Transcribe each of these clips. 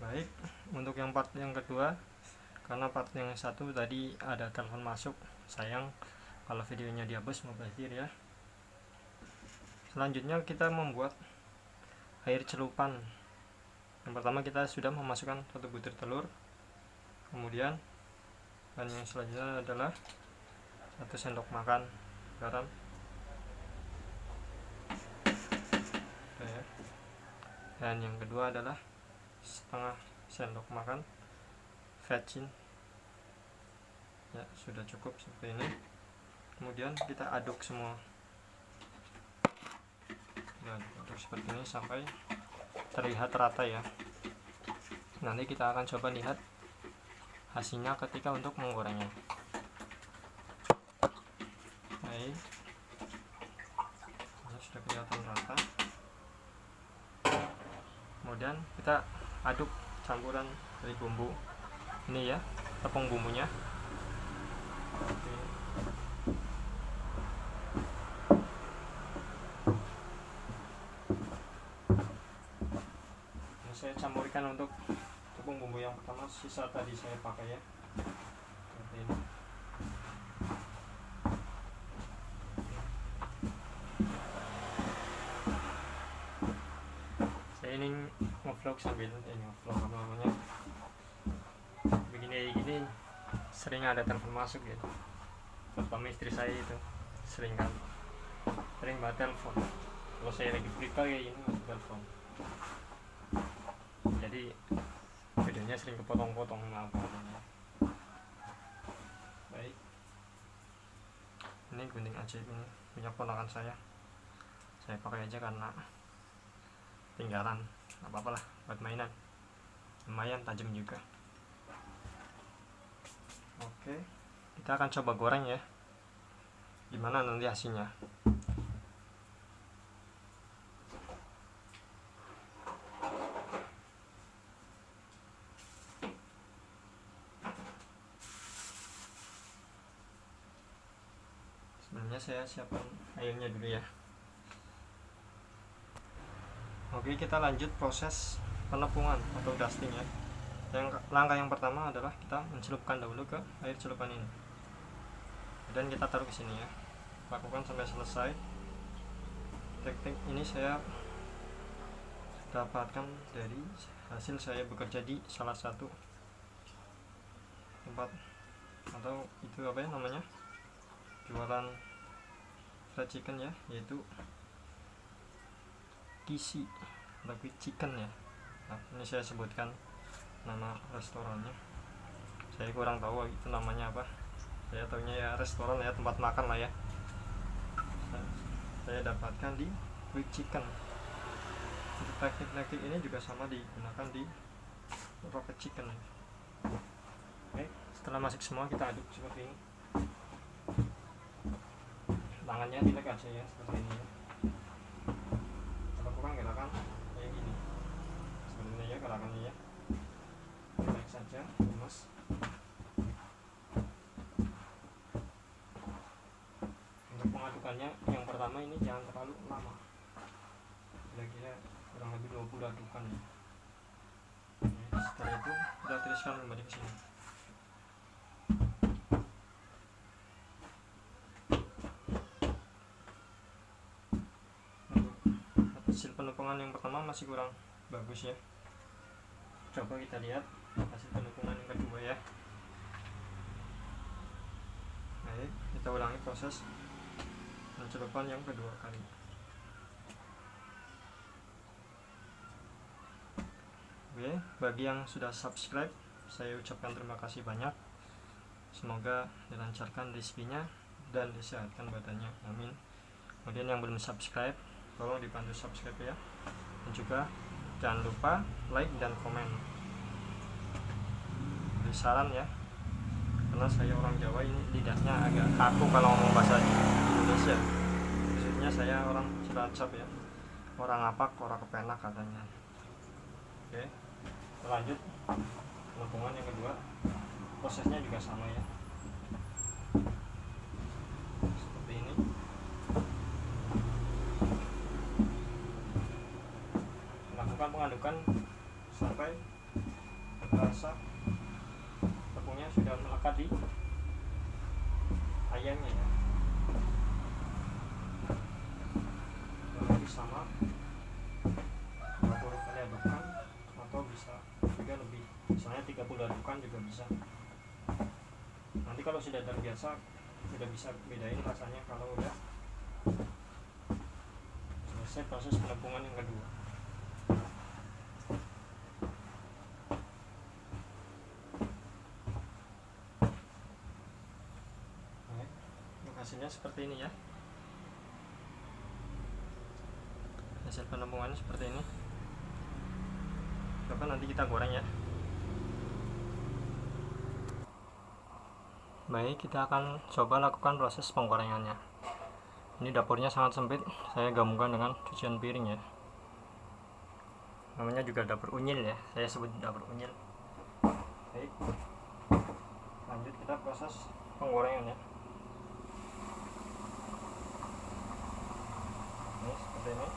Baik, untuk yang part yang kedua, karena part yang satu tadi ada telepon masuk, sayang kalau videonya dihapus, mubazir ya. Selanjutnya kita membuat air celupan. Yang pertama kita sudah memasukkan 1 butir telur, kemudian dan yang selanjutnya adalah 1 sendok makan garam, dan yang kedua adalah setengah sendok makan vetsin ya, sudah cukup seperti ini. Kemudian kita aduk semua ya, aduk seperti ini sampai terlihat rata ya. Nanti kita akan coba lihat hasilnya ketika untuk menggorengnya. Baik, ini sudah kelihatan rata. Kemudian kita aduk campuran dari bumbu ini ya, tepung bumbunya. Oke. Ini saya campurkan untuk tepung bumbu yang pertama, sisa tadi saya pakai ya, seperti ini. Saya ini ngevlog sambil ngevlog apa namanya, begini sering ada telepon masuk gitu, terutama istri saya itu sering banget telepon. Kalau saya lagi free call kayak gini masuk telepon, jadi videonya sering kepotong-potong apa namanya. Baik, ini gunting ajaib, ini punya ponakan saya pakai aja karena tinggalan, nggak apa-apa lah buat mainan, lumayan tajam juga. Oke, kita akan coba goreng ya, gimana nanti hasilnya. Sebenarnya saya siapkan airnya dulu ya. Oke, kita lanjut proses penepungan atau dusting ya. Langkah yang pertama adalah kita mencelupkan dahulu ke air celupan ini, dan kita taruh ke sini ya. Lakukan sampai selesai. Teknik ini saya dapatkan dari hasil saya bekerja di salah satu tempat atau itu apa ya namanya, jualan fried chicken ya, yaitu Kisi atau Quick Chicken ya. Nah, ini saya sebutkan nama restorannya, saya kurang tahu itu namanya apa, saya tahunya ya restoran ya, tempat makan lah ya. Saya dapatkan di Quick Chicken. Untuk teknik-teknik ini juga sama digunakan di Rocket Chicken. Oke, setelah masuk semua kita aduk seperti ini, tangannya dilek aja ya, seperti ini ya. Kalau kurang gerakan kayak gini, seperti ini ya gerakannya ya, dilek saja, lemas. Untuk pengadukannya yang pertama ini jangan terlalu lama, kira-kira kurang lebih 20 adukan ya. Setelah itu kita tiriskan kembali ke sini. Hasil penepungan yang pertama masih kurang bagus ya, coba kita lihat hasil penepungan yang kedua ya. Baik, kita ulangi proses pencelupan yang kedua kali. Oke, bagi yang sudah subscribe, saya ucapkan terima kasih banyak. Semoga dilancarkan rezekinya dan disehatkan badannya, amin. Kemudian yang belum subscribe, tolong dibantu subscribe ya, dan juga jangan lupa like dan komen. Beri saran ya, karena saya orang Jawa, ini lidahnya agak kaku kalau ngomong bahasa Indonesia. Maksudnya saya orang Cilacap ya, orang apa orang kepenak katanya. Oke, lanjut penepungan yang kedua, prosesnya juga sama ya, seperti ini. Lakukan pengadukan sampai terasa tepungnya sudah melekat di ayamnya ya. Lagi sama 20 kali adukan, atau bisa juga lebih, misalnya 30 adukan juga bisa. Nanti kalau sudah terbiasa sudah bisa bedain rasanya kalau udah selesai proses penampungan yang kedua. Hasilnya seperti ini ya. Hasil penampungannya seperti ini. Coba nanti kita goreng ya. Baik, kita akan coba lakukan proses penggorengannya. Ini dapurnya sangat sempit, saya gabungkan dengan cucian piring ya. Namanya juga dapur unyil ya, saya sebut dapur unyil. Baik, lanjut kita proses penggorengannya. Ini seperti ini.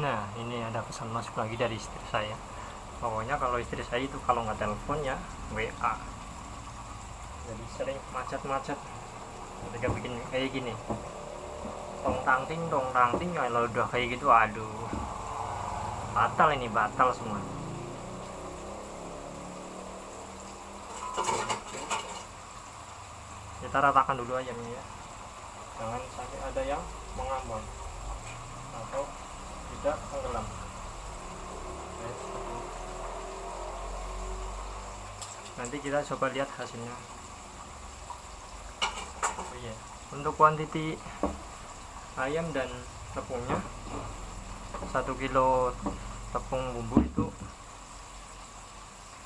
Nah, ini ada pesan masuk lagi dari istri saya. Pokoknya kalau istri saya itu kalau nggak telepon ya WA. Jadi sering macet-macet ketika bikin kayak gini. Tong tang ting kalau udah kayak gitu aduh. Batal ini, batal semua. Kita ratakan dulu ayamnya ya. Jangan sampai ada yang mengambang atau tidak tenggelam. Nanti kita coba lihat hasilnya. Oh iya, untuk kuantiti ayam dan tepungnya 1 kilo tepung bumbu itu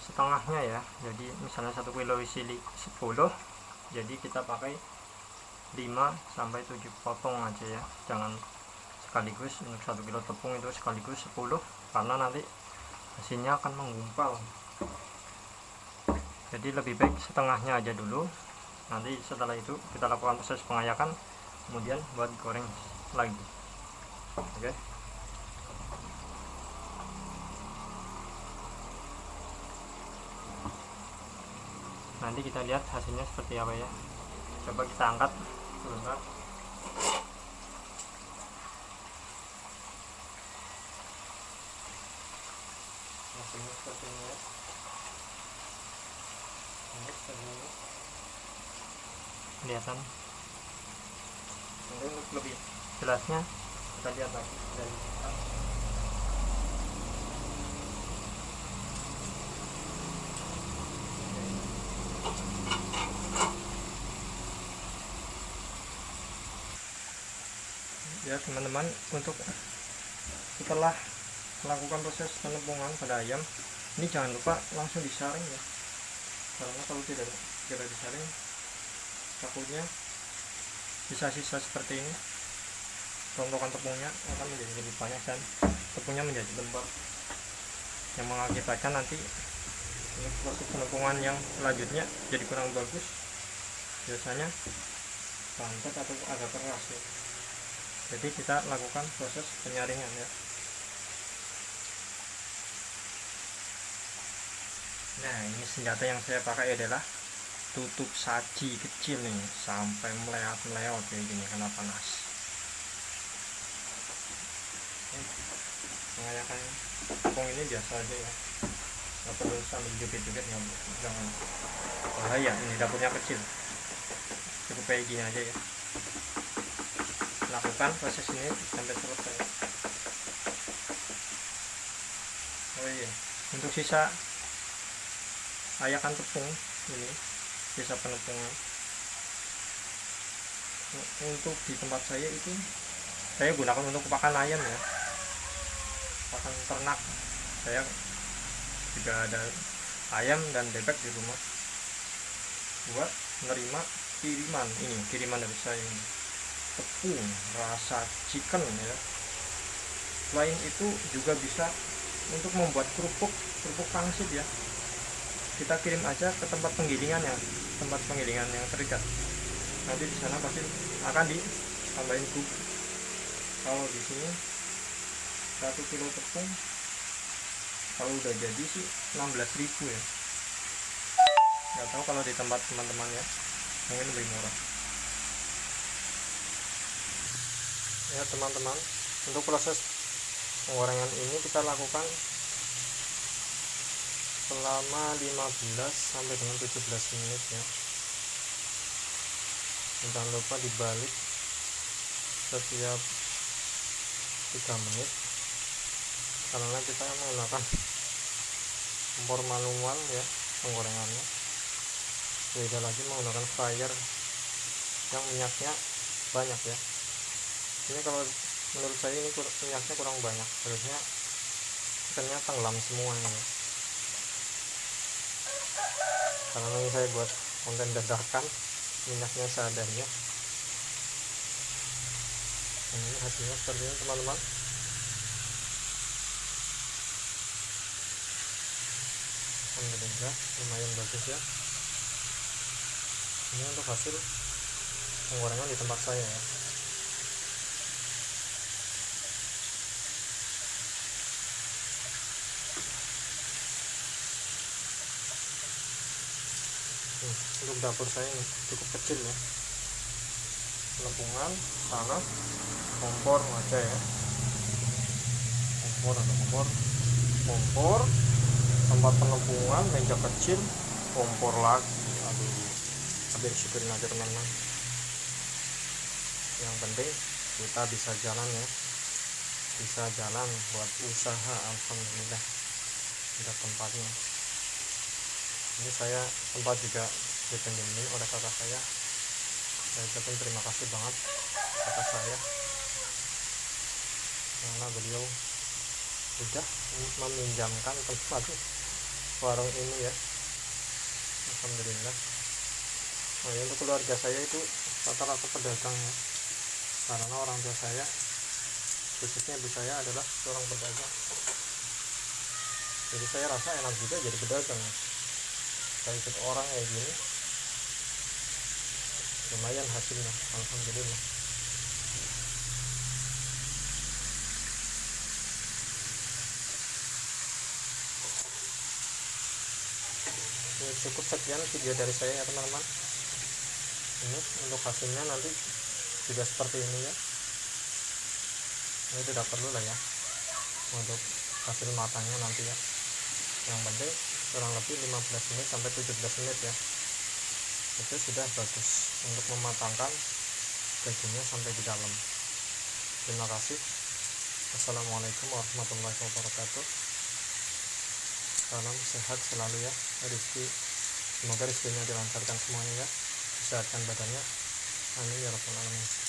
setengahnya ya. Jadi misalnya 1 kilo isi 10, jadi kita pakai 5-7 potong aja ya, jangan sekaligus. Untuk 1 kilo tepung itu sekaligus 10, karena nanti hasilnya akan menggumpal. Jadi lebih baik setengahnya aja dulu. Nanti setelah itu kita lakukan proses pengayakan, kemudian buat goreng lagi. Oke. Nanti kita lihat hasilnya seperti apa ya. Coba kita angkat sebentar. Hasilnya seperti ini ya. Kelihatan. Nanti untuk lebih jelasnya kita lihat lagi dari atas. Ya teman-teman, untuk setelah melakukan proses penampungan pada ayam ini jangan lupa langsung disaring ya, karena kalau tidak disaring takutnya sisa-sisa seperti ini, rontokan tepungnya akan menjadi lebih banyak dan tepungnya menjadi lembab, yang mengakibatkan nanti ini proses penampungan yang selanjutnya jadi kurang bagus, biasanya bantet atau agak keras ya. Jadi kita lakukan proses penyaringan ya. Nah, ini senjata yang saya pakai adalah tutup saji kecil nih, sampai meleot kayak gini karena panas. Mengayakan tepung ini biasa aja ya, nggak perlu sambil jepit-jepit, jangan bahaya. Ini dapurnya kecil, cukup kayak gini aja ya. Lakukan proses ini sampai selesai. Oh iya, untuk sisa ayakan tepung ini, sisa penampungan untuk di tempat saya itu saya gunakan untuk pakan ayam ya, pakan ternak. Saya juga ada ayam dan bebek di rumah buat menerima kiriman dari saya ini, tepung rasa chicken ya. Selain itu juga bisa untuk membuat kerupuk pangsit ya, kita kirim aja ke tempat penggilingan yang terdekat. Nanti di sana pasti akan ditambahin bubuk. Kalau di sini 1 kilo tepung kalau udah jadi sih 16.000 ya. Nggak tahu kalau di tempat teman-teman ya, mungkin lebih murah ya teman-teman. Untuk proses penggorengan ini kita lakukan selama 15 sampai dengan 17 menit ya. Jangan lupa dibalik setiap 3 menit karena kita menggunakan kompor manual ya penggorengannya. Beda lagi menggunakan fryer yang minyaknya banyak ya. Ini kalau menurut saya ini minyaknya kurang banyak, harusnya ikannya tenggelam semua ya. Karena ini saya buat konten dadakan, minyaknya seadanya. Ini hasilnya seperti ini teman-teman. Alhamdulillah lumayan bagus ya. Ini untuk hasil penggorengan di tempat saya ya. Untuk dapur saya ini cukup kecil ya, lempungan sana kompor aja ya, kompor tempat penampungan, meja kecil, kompor lagi. Aduh, hampir syukurin aja teman-teman. Yang penting kita bisa jalan ya, bisa jalan buat usaha. Alhamdulillah ada tempatnya. Ini saya sempat juga dipinjemin oleh kakak saya ucapin terima kasih banget kakak saya karena beliau sudah meminjamkan tempat warung ini ya. Alhamdulillah. Nah, untuk keluarga saya itu rata-rata pedagang ya, karena orang tua saya khususnya ibu saya adalah seorang pedagang, jadi saya rasa enak juga jadi pedagang ya. Saya ikut orang kayak gini lumayan hasilnya, alhamdulillah. Ini cukup sekian video dari saya ya teman-teman. Ini untuk hasilnya nanti juga seperti ini ya. Ini tidak perlu lah ya untuk hasil matangnya nanti ya. Yang penting kurang lebih 15 menit sampai 17 menit ya, itu sudah bagus untuk mematangkan dagingnya sampai di dalam. Terima kasih. Assalamualaikum warahmatullahi wabarakatuh. Salam sehat selalu ya, rezeki, semoga rezekinya dilancarkan semuanya ya, disehatkan badannya, amin ya rabbal alamin.